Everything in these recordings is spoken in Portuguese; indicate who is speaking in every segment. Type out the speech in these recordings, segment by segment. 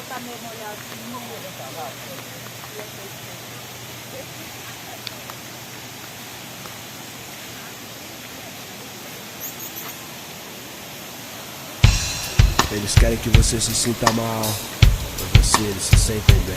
Speaker 1: sol tá meio molhadinho.
Speaker 2: Eles querem que você se sinta mal, mas você, eles se sentem bem,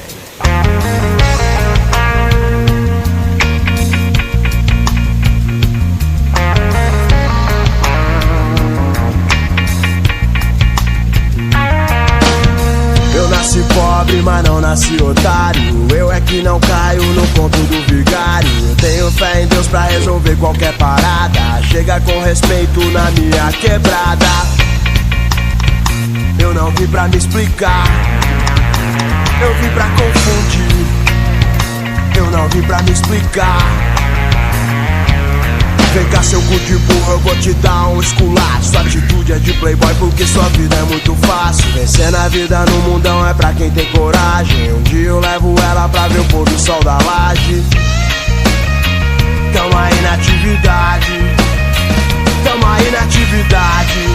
Speaker 2: Eu nasci pobre, mas não nasci otário. Eu é que não caio no conto do vigário. Eu tenho fé em Deus pra resolver qualquer parada. Chega com respeito na minha quebrada. Eu não vim pra me explicar, eu vim pra confundir. Eu não vim pra me explicar. Vem cá, seu cu de burro, eu vou te dar um esculacho. Sua atitude é de playboy porque sua vida é muito fácil. Vencer na vida no mundão é pra quem tem coragem. Um dia eu levo ela pra ver o pôr do sol da laje. Tamo aí na atividade, tamo aí na atividade,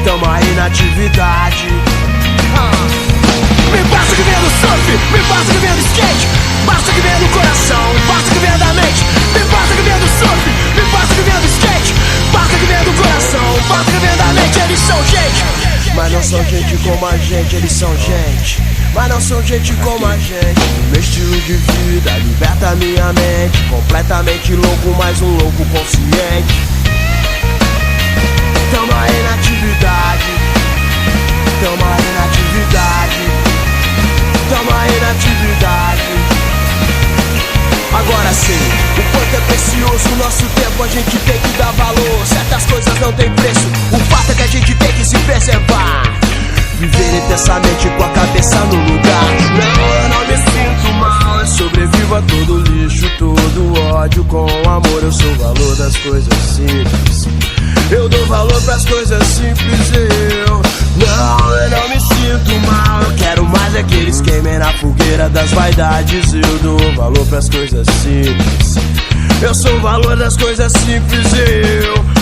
Speaker 2: tamo aí na atividade.
Speaker 3: Me passa que vem do surf, me passa que vem do skate, passa que vem do coração, passa que vem da mente. Me passa que vem do surf, me passa que vem do skate, passa que vem do coração, passa que vem da mente. Eles são gente,
Speaker 2: mas não são gente como a gente. Eles são gente, mas não são gente como a gente. Meu estilo de vida liberta minha mente. Completamente louco, mas um louco consciente. Tamo aí na atividade, tamo aí na atividade, tamo aí na atividade. Agora sim, o quanto é precioso o nosso tempo, a gente tem que dar valor. Certas coisas não tem preço, o fato é que a gente tem que se preservar. Viver intensamente com a cabeça no lugar. Não, eu não me sinto mal, eu sobrevivo a todo lixo, todo ódio com amor. Eu sou o valor das coisas simples, eu dou valor pras coisas simples. Eu não me sinto mal. Eu quero mais é que eles queimem na fogueira das vaidades. Eu dou valor pras coisas simples, eu sou o valor das coisas simples.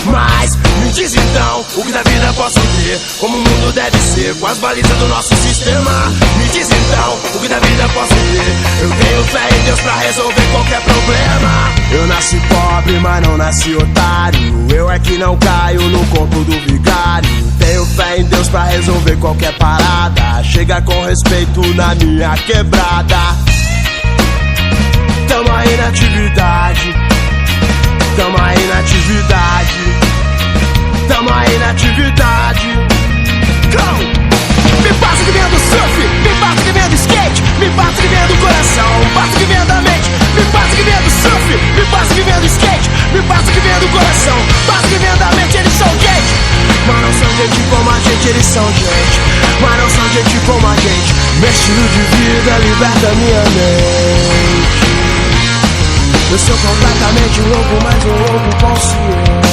Speaker 2: Mas me diz então, o que da vida posso ter, como o mundo deve ser, com as balizas do nosso sistema. Me diz então, o que da vida posso ter. Eu tenho fé em Deus pra resolver qualquer problema. Eu nasci pobre, mas não nasci otário. Eu é que não caio no conto do vigário. Tenho fé em Deus pra resolver qualquer parada. Chega com respeito na minha quebrada. Tamo aí na atividade, tamo aí na atividade, tamo aí na atividade.
Speaker 3: me passa que vem do surf, me passa que vem do skate, me passa que vem do coração, passa que vem da mente. Me passa que vem do surf, me passa que vem do skate, me passa que vem do coração, passa que vem da mente. Eles são gente,
Speaker 2: mas não são gente como a gente. Eles são gente, mas não são gente como a gente. Meu estilo de vida liberta minha mente. Eu sou completamente louco, mas um louco consciente.